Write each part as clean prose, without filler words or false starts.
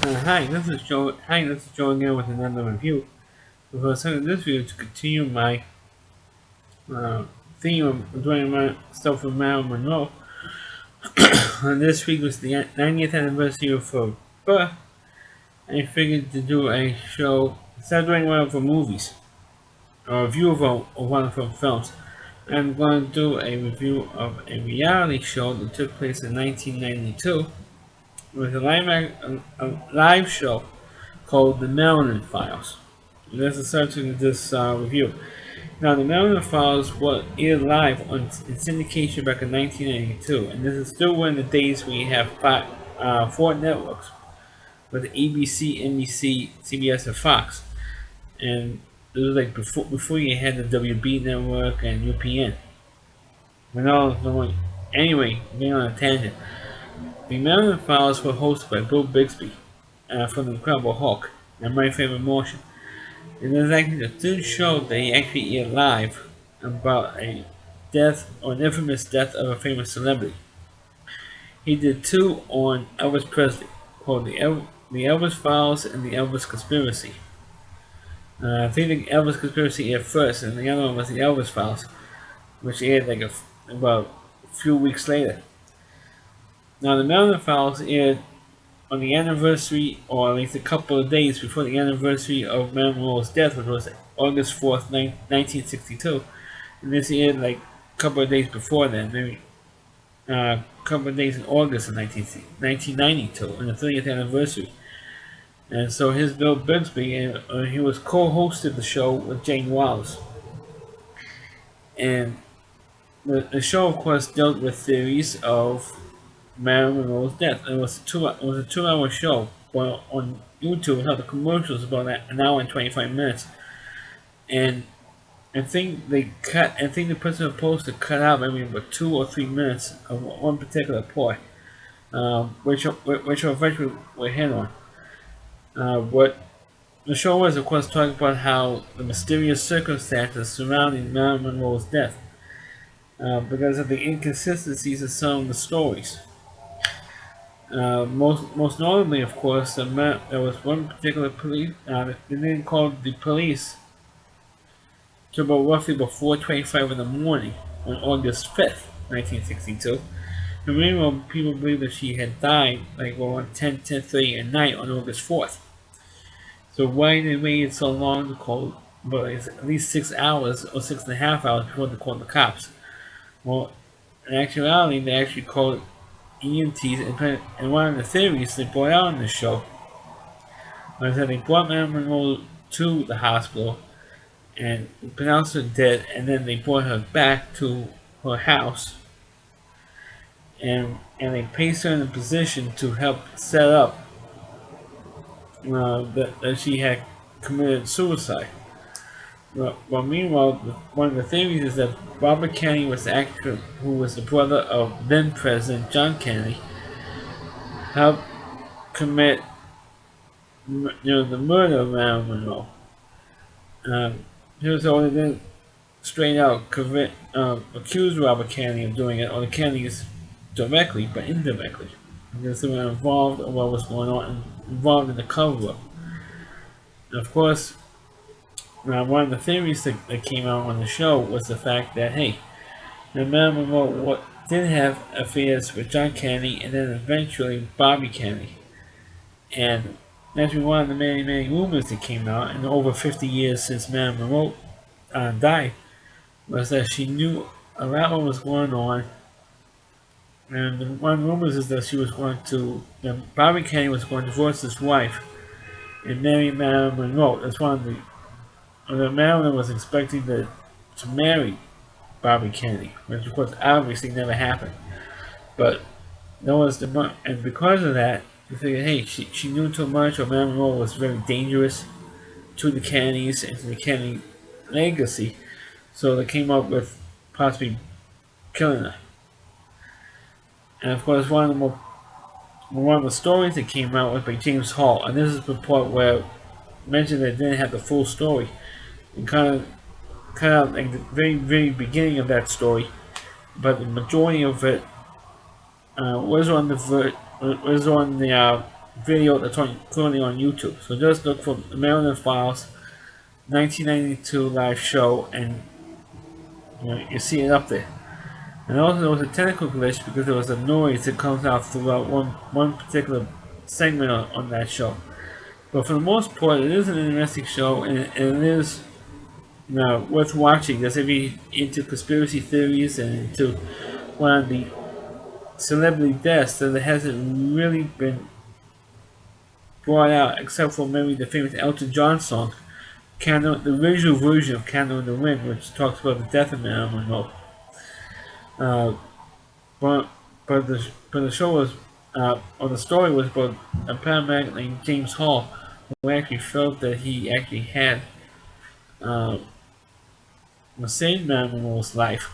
Hi, this is Joe again with another review. Before starting this video, to continue my uh, theme of doing my stuff with Marilyn Monroe, this week was the 90th anniversary of her birth. I figured to do a show instead of doing one of her movies, a review of one of her films. I'm going to do a review of a reality show that took place in 1992. It was a live show called The Marilyn Files. That's the subject of this review. Now, The Marilyn Files was aired live in syndication back in 1982, and this is still one of the days we have four networks with ABC, NBC, CBS, and Fox. And it was like before you had the WB network and UPN. Anyway, being on a tangent, The Marilyn Files were hosted by Bill Bixby from The Incredible Hulk and My Favorite Martian. And this is actually the third show that he actually aired live about a death or an infamous death of a famous celebrity. He did two on Elvis Presley, called the Elvis Files and the Elvis Conspiracy. I think the Elvis Conspiracy aired first, and the other one was the Elvis Files, which aired about a few weeks later. Now, the Marilyn Files aired on the anniversary, or at least a couple of days before the anniversary of Marilyn Monroe's death, which was August 4th, 1962. And this aired like a couple of days before then, maybe a couple of days in August of 1992, on the 30th anniversary. And so his Bill Bixby, and he was co-hosted the show with Jane Wallace. And the show, of course, dealt with theories of Marilyn Monroe's death. It was a 2 hour show. But on YouTube, it had the commercials about an hour and 25 minutes. And I think the person who posted cut out maybe about 2 or 3 minutes of one particular part, which eventually we hit on. What the show was, of course, talking about how the mysterious circumstances surrounding Marilyn Monroe's death, because of the inconsistencies of some of the stories. Most notably, of course, there was one particular police. They didn't call the police to about roughly about 4:25 in the morning on August 5th, 1962. And meanwhile, people believe that she had died like around 10:30 at night on August 4th. So why they waited so long to call? But it's at least 6 hours or 6.5 hours before they called the cops. Well, in actuality, they actually called EMTs, and one of the theories they brought out in the show was that they brought Marilyn Monroe to the hospital and pronounced her dead, and then they brought her back to her house, and they placed her in a position to help set up that she had committed suicide. Well, meanwhile, one of the theories is that Robert Kennedy was the actor who was the brother of then President John Kennedy, helped commit the murder of Marilyn Monroe. He was only then straight out accused Robert Kennedy of doing it, or the Kennedys directly, but indirectly, because they were involved in what was going on, involved in the cover-up. And of course, one of the theories that came out on the show was the fact that, hey, Marilyn Monroe did have affairs with John Kennedy and then eventually Bobby Kennedy. And that's one of the many, many rumors that came out in over 50 years since Marilyn Monroe died, was that she knew a lot what was going on. And one rumors is that Bobby Kennedy was going to divorce his wife and marry Marilyn Monroe. That's one of Marilyn was expecting to marry Bobby Kennedy, which of course obviously never happened. But and because of that, they figured, hey, she knew too much, or Marilyn Monroe was very dangerous to the Kennedys and to the Kennedy legacy, so they came up with possibly killing her. And of course, one of the stories that came out was by James Hall, and this is the part where I mentioned that it didn't have the full story. And kind of cut out like the very, very beginning of that story, but the majority of it was on the video that's currently on YouTube. So just look for the Marilyn Files 1992 live show, and you see it up there. And also there was a technical glitch because there was a noise that comes out throughout one particular segment on that show. But for the most part, it is an interesting show, and it is worth watching. Just if you're into conspiracy theories and into one of the celebrity deaths that hasn't really been brought out, except for maybe the famous Elton John song, Candle, the original version of Candle in the Wind, which talks about the death of Marilyn Monroe. Uh, but the show was, or the story was about a paramedic named James Hall, who actually felt that he actually had saved Marilyn Monroe's life.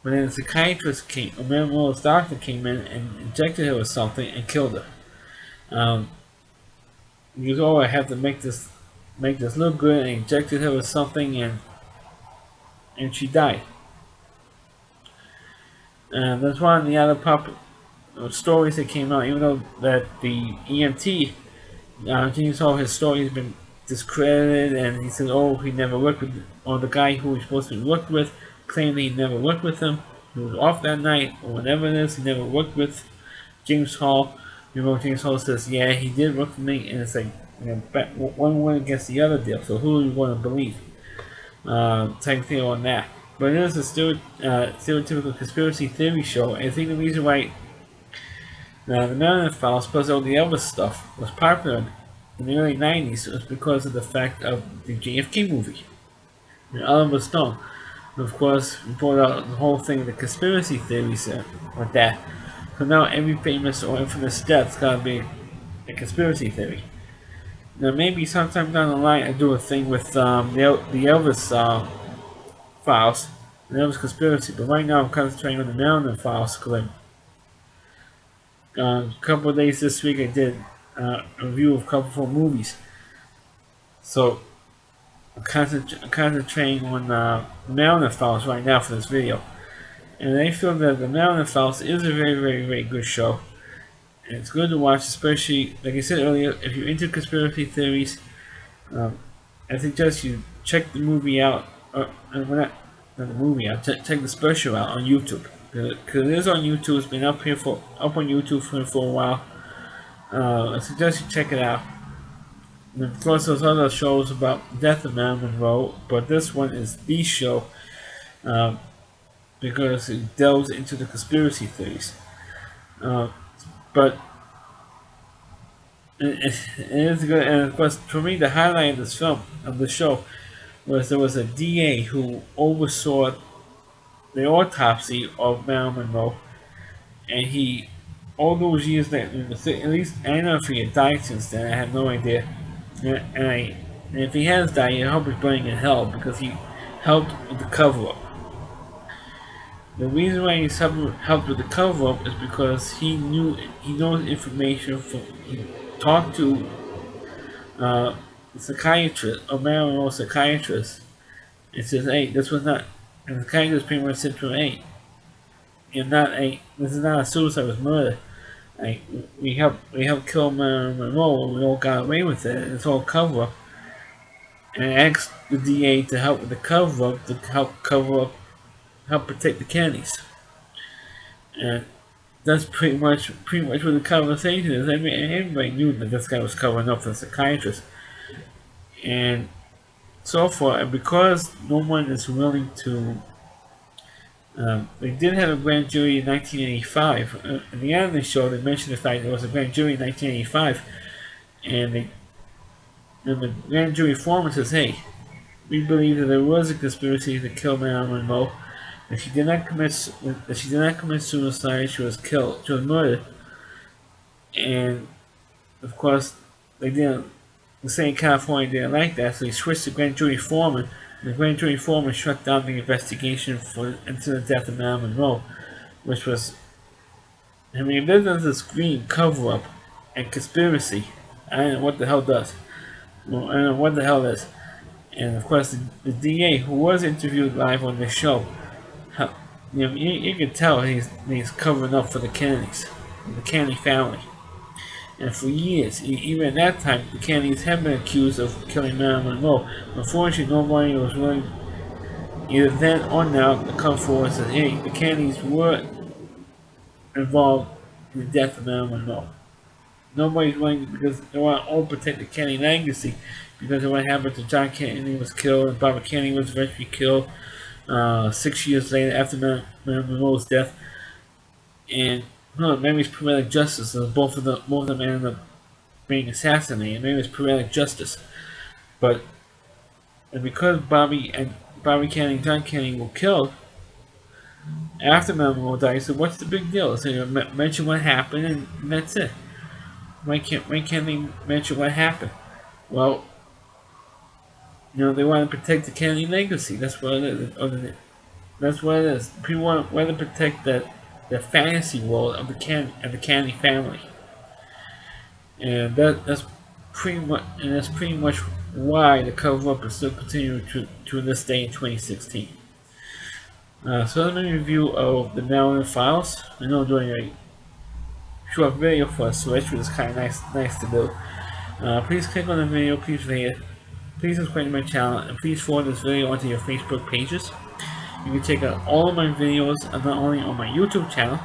But then a psychiatrist came, a Marilyn Monroe's doctor came in and injected her with something and killed her. He was, oh, I have to make this look good, and injected her with something, and she died. And that's one of the other stories that came out, even though that the EMT, James Hall, his story has been discredited, and he said, oh, he never worked with, or the guy who he supposed to work with claimed that he never worked with him. He was off that night, or whatever it is, he never worked with James Hall. James Hall says, yeah, he did work with me, and it's like, one word against the other deal, so who do you want to believe? Type thing on that. But it is a stereotypical conspiracy theory show, and I think the reason why the Marilyn Files plus all the Elvis stuff was popular in the early 90s was because of the fact of the JFK movie. And Oliver Stone, of course, brought out the whole thing, the conspiracy theories with that. So now every famous or infamous death's gotta be a conspiracy theory. Now maybe sometime down the line I do a thing with the Elvis Files, the Elvis conspiracy, but right now I'm concentrating on the Marilyn Files because a couple of days this week I did a review of a couple of movies. So I'm concentrating on the Marilyn Files right now for this video. And I feel that the Marilyn Files is a very, very, very good show. And it's good to watch, especially, like I said earlier, if you're into conspiracy theories. I suggest you check the movie out, not the movie out, check the special out on YouTube. Because it is on YouTube, it's been up on YouTube for a while. I suggest you check it out. And of course, there's other shows about the death of Marilyn Monroe, but this one is the show because it delves into the conspiracy theories. But it is good, and of course, for me, the highlight of the show, was there was a DA who oversaw the autopsy of Marilyn Monroe, and he, all those years that, at least, I don't know if he had died since then, I have no idea, and if he has died, I hope he's burning in hell, because he helped with the cover-up. The reason why he helped with the cover-up is because he knows information he talked to a psychiatrist, a Marilyn Monroe psychiatrist, and says, hey, this was not, and the psychiatrist pretty much said to him, hey, this is not a suicide, it was murder. Like, we helped kill Marilyn Monroe, we all got away with it, it's all cover-up. And asked the DA to help with the cover-up, to help protect the Kennedys. And that's pretty much what the conversation is. I mean, everybody knew that this guy was covering up for the psychiatrist. And so far, because no one is willing to, they did have a grand jury in 1985. At the end of the show, they mentioned the fact there was a grand jury in 1985, and the grand jury foreman says, hey, we believe that there was a conspiracy to kill Marilyn Monroe. If she did not commit suicide, she was killed. She was murdered. And of course, they didn't. The state of California didn't like that, so they switched to grand jury foreman. And the grand jury foreman shut down the investigation into the death of Marilyn Monroe, which was, I mean, if there's a scream cover-up and conspiracy, I don't know what the hell does. Well, I don't know what the hell is. And of course, the DA, who was interviewed live on this show, you can tell he's covering up for the Kennedys, the Kennedy family. And for years, even at that time, the Kennedys have been accused of killing Marilyn Monroe. Unfortunately, nobody was willing, either then or now, to come forward and say, hey, the Kennedys were involved in the death of Marilyn Monroe. Nobody's willing, because they want to all protect the Kennedy legacy, because of what happened to John Kennedy was killed and Barbara Kennedy was eventually killed 6 years later after Marilyn Monroe's death. And no, maybe it's poetic justice. Both of them ended up being assassinated. Maybe it's poetic justice. But and because Bobby Kennedy and John Kennedy were killed after Marilyn Monroe died, so what's the big deal? So you mention what happened and that's it. Why can't they mention what happened? Well, they want to protect the Kennedy legacy. That's what it is. That's what it is. People want to protect the fantasy world of the Kennedy family, and that's pretty much why the cover up is still continuing to this day in 2016. So that's my review of the Marilyn Files. I know I'm doing a short video for a Switch, which is kind of nice to do. Please click on the video, please rate it, please subscribe to my channel, and please forward this video onto your Facebook pages. You can check out all of my videos, not only on my YouTube channel,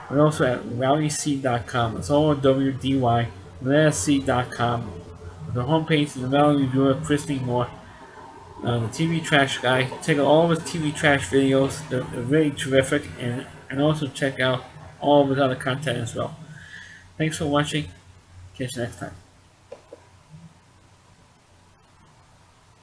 but also at rowdyc.com. It's all WDY, C.com. The homepage is the Valley Reviewer, Christy Moore, the TV Trash guy. Check out all of his TV Trash videos, they're really terrific, and also check out all of his other content as well. Thanks for watching, catch you next time.